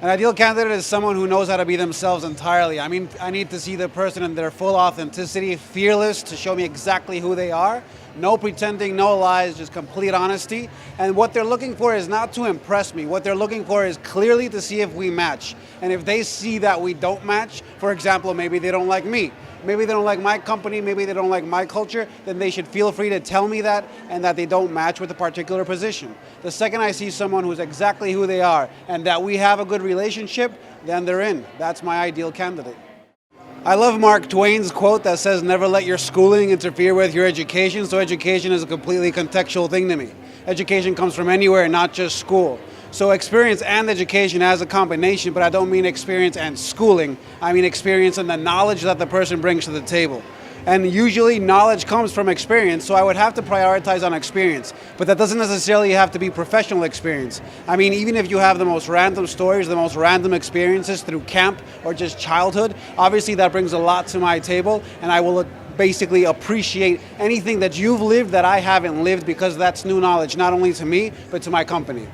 An ideal candidate is someone who knows how to be themselves entirely. I mean, I need to see the person in their full authenticity, fearless to show me exactly who they are. No pretending, no lies, just complete honesty. And what they're looking for is not to impress me. What they're looking for is clearly to see if we match. And if they see that we don't match, for example, maybe they don't like me, maybe they don't like my company, maybe they don't like my culture, then they should feel free to tell me that and that they don't match with a particular position. The second I see someone who's exactly who they are and that we have a good relationship, then they're in. That's my ideal candidate. I love Mark Twain's quote that says, never let your schooling interfere with your education. So education is a completely contextual thing to me. Education comes from anywhere, not just school. So experience and education as a combination, but I don't mean experience and schooling. I mean experience and the knowledge that the person brings to the table. And usually knowledge comes from experience, so I would have to prioritize on experience. But that doesn't necessarily have to be professional experience. I mean, even if you have the most random stories, the most random experiences through camp or just childhood, obviously that brings a lot to my table, and I will basically appreciate anything that you've lived that I haven't lived, because that's new knowledge, not only to me, but to my company.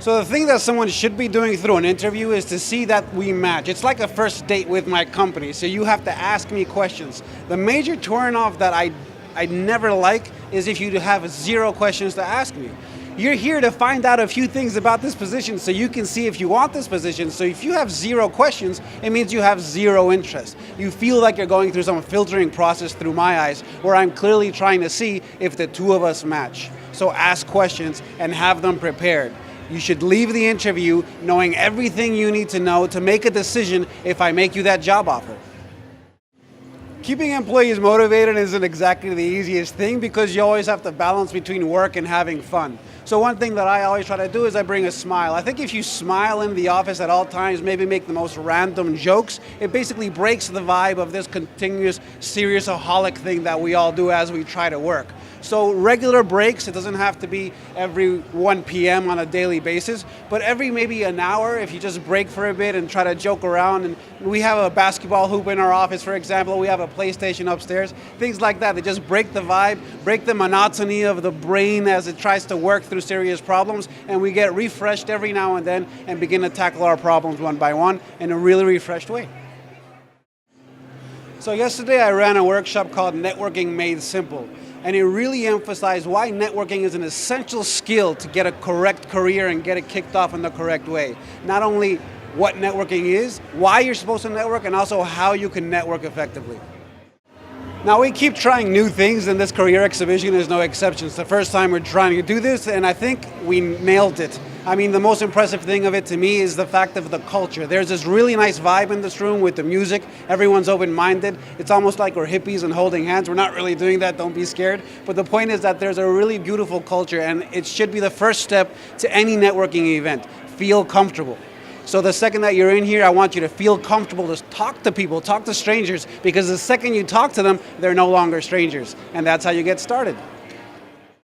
So the thing that someone should be doing through an interview is to see that we match. It's like a first date with my company, so you have to ask me questions. The major turn-off that I never like is if you have zero questions to ask me. You're here to find out a few things about this position so you can see if you want this position. So if you have zero questions, it means you have zero interest. You feel like you're going through some filtering process through my eyes where I'm clearly trying to see if the two of us match. So ask questions and have them prepared. You should leave the interview knowing everything you need to know to make a decision if I make you that job offer. Keeping employees motivated isn't exactly the easiest thing because you always have to balance between work and having fun. So one thing that I always try to do is I bring a smile. I think if you smile in the office at all times, maybe make the most random jokes, it basically breaks the vibe of this continuous serious-aholic thing that we all do as we try to work. So regular breaks, it doesn't have to be every 1 p.m. on a daily basis, but every maybe an hour, if you just break for a bit and try to joke around. And we have a basketball hoop in our office, for example. We have a PlayStation upstairs. Things like that. They just break the vibe, break the monotony of the brain as it tries to work through serious problems, and we get refreshed every now and then and begin to tackle our problems one by one in a really refreshed way. So yesterday I ran a workshop called Networking Made Simple. And it really emphasized why networking is an essential skill to get a correct career and get it kicked off in the correct way. Not only what networking is, why you're supposed to network, and also how you can network effectively. Now we keep trying new things, and this career exhibition is no exception. It's the first time we're trying to do this, and I think we nailed it. I mean, the most impressive thing of it to me is the fact of the culture. There's this really nice vibe in this room with the music. Everyone's open-minded. It's almost like we're hippies and holding hands. We're not really doing that, don't be scared. But the point is that there's a really beautiful culture, and it should be the first step to any networking event. Feel comfortable. So the second that you're in here, I want you to feel comfortable to talk to people, talk to strangers, because the second you talk to them, they're no longer strangers. And that's how you get started.